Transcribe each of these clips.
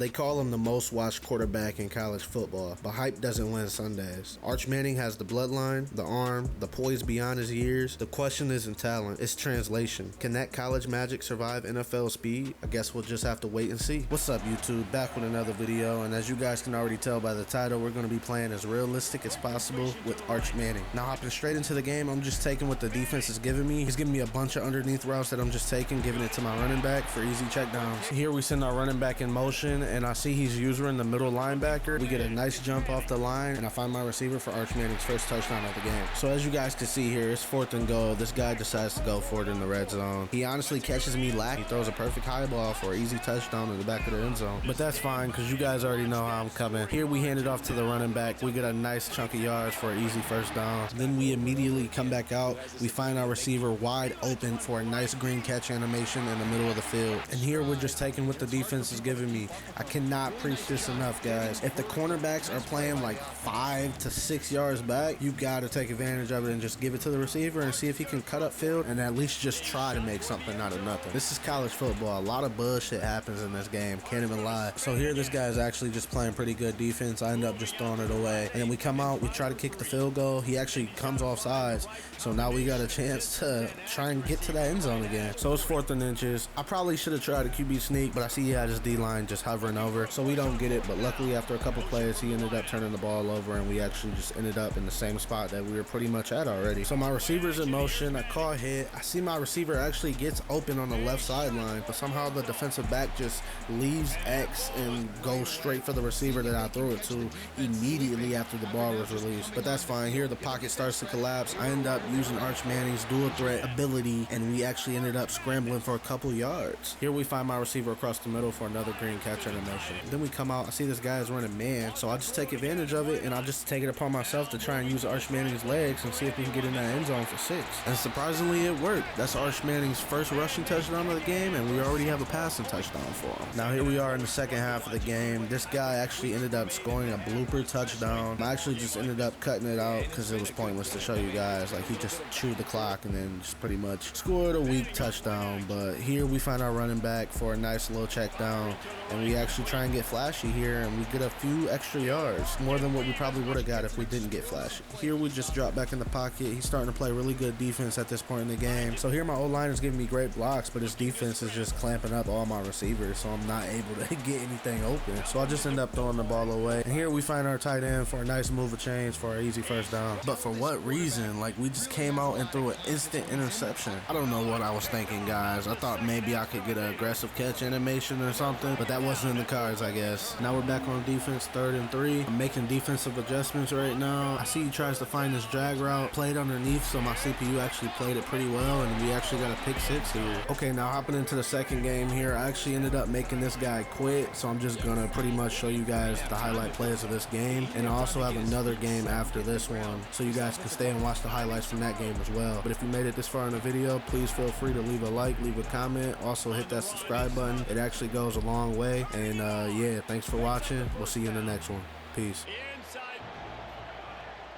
They call him the most watched quarterback in college football, but hype doesn't win Sundays. Arch Manning has the bloodline, the arm, the poise beyond his years. The question isn't talent, it's translation. Can that college magic survive NFL speed? I guess we'll just have to wait and see. What's up, YouTube? Back with another video, and as you guys can already tell by the title, we're going to be playing as realistic as possible with Arch Manning. Now, hopping straight into the game, I'm just taking what the defense is giving me. He's giving me a bunch of underneath routes that I'm just taking, giving it to my running back for easy checkdowns. Here we send our running back in motion, and I see he's using the middle linebacker. We get a nice jump off the line, and I find my receiver for Arch Manning's first touchdown of the game. So as you guys can see here, it's 4th and goal. This guy decides to go for it in the red zone. He honestly catches me lack. He throws a perfect high ball for an easy touchdown in the back of the end zone. But that's fine, because you guys already know how I'm coming. Here we hand it off to the running back. We get a nice chunk of yards for an easy first down. Then we immediately come back out. We find our receiver wide open for a nice green catch animation in the middle of the field. And here we're just taking what the defense is giving me. I cannot preach this enough, guys. If the cornerbacks are playing like 5 to 6 yards back, you got to take advantage of it and just give it to the receiver and see if he can cut up field and at least just try to make something out of nothing. This is college football. A lot of bullshit happens in this game. Can't even lie. So here this guy is actually just playing pretty good defense. I end up just throwing it away. And then we come out, we try to kick the field goal. He actually comes off sides. So now we got a chance to try and get to that end zone again. So it's 4th and inches. I probably should have tried a QB sneak, but I see he had his D-line just hovering over. So we don't get it, but luckily after a couple plays, he ended up turning the ball over and we actually just ended up in the same spot that we were pretty much at already. So my receiver's in motion. I call a hit. I see my receiver actually gets open on the left sideline, but somehow the defensive back just leaves X and goes straight for the receiver that I threw it to immediately after the ball was released. But that's fine. Here the pocket starts to collapse. I end up using Arch Manning's dual threat ability, and we actually ended up scrambling for a couple yards. Here we find my receiver across the middle for another green catch animation. Then we come out. I see this guy is running man, so I just take advantage of it, and I just take it upon myself to try and use Arch Manning's legs and see if we can get in that end zone for 6. And surprisingly, it worked. That's Arch Manning's first rushing touchdown of the game, and we already have a passing touchdown for him. Now here we are in the second half of the game. This guy actually ended up scoring a blooper touchdown. I actually just ended up cutting it out because it was pointless to show you guys. Like, he just chewed the clock and then just pretty much scored a weak touchdown. But here we find our running back for a nice little check down, and we actually try and get flashy here, and we get a few extra yards, more than what we probably would have got if we didn't get flashy. Here we just drop back in the pocket. He's starting to play really good defense at this point in the game. So here my O-line is giving me great blocks, but his defense is just clamping up all my receivers, so I'm not able to get anything open. So I just end up throwing the ball away. And here we find our tight end for a nice move of change for an easy first down. But for what reason? Like, we just came out and threw an instant interception. I don't know what I was thinking, guys. I thought maybe I could get an aggressive catch animation or something, but that wasn't in the cards, I guess. Now we're back on defense, 3rd and 3. I'm making defensive adjustments right now. I see he tries to find this drag route, played underneath, so my CPU actually played it pretty well, and we actually got a pick 6 here. Okay, now hopping into the second game here, I actually ended up making this guy quit, so I'm just gonna pretty much show you guys the highlight plays of this game, and I also have another game after this one, so you guys can stay and watch the highlights from that game as well. But if you made it this far in the video, please feel free to leave a like, leave a comment, also hit that subscribe button. It actually goes a long way, and yeah, thanks for watching. We'll see you in the next one. Peace. Inside.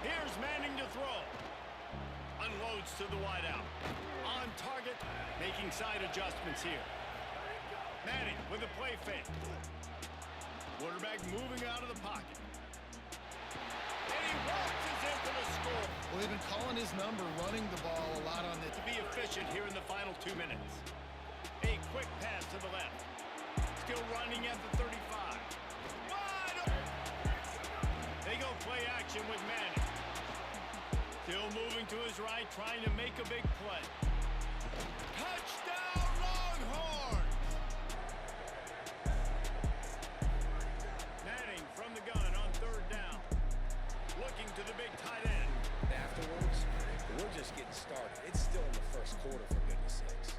Here's Manning to throw. Unloads to the wideout. On target, making side adjustments here. Manning with a play fake. Quarterback moving out of the pocket. And he walks in for the score. Well, they've been calling his number, running the ball a lot on it. To be efficient here in the final 2 minutes. A quick pass to the left. Still running at the 35. Wide open. They go play action with Manning. Still moving to his right, trying to make a big play. Touchdown, Longhorns! Manning from the gun on 3rd down. Looking to the big tight end. Afterwards, we're just getting started. It's still in the first quarter, for goodness sakes.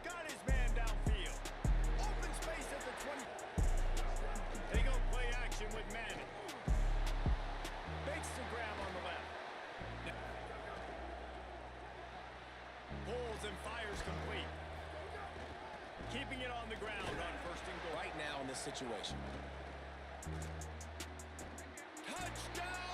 Got his man downfield. Open space at the 20. They go play action with Manning. Makes the grab on the left. Pulls and fires complete. Keeping it on the ground on 1st and goal. Right now in this situation. Touchdown!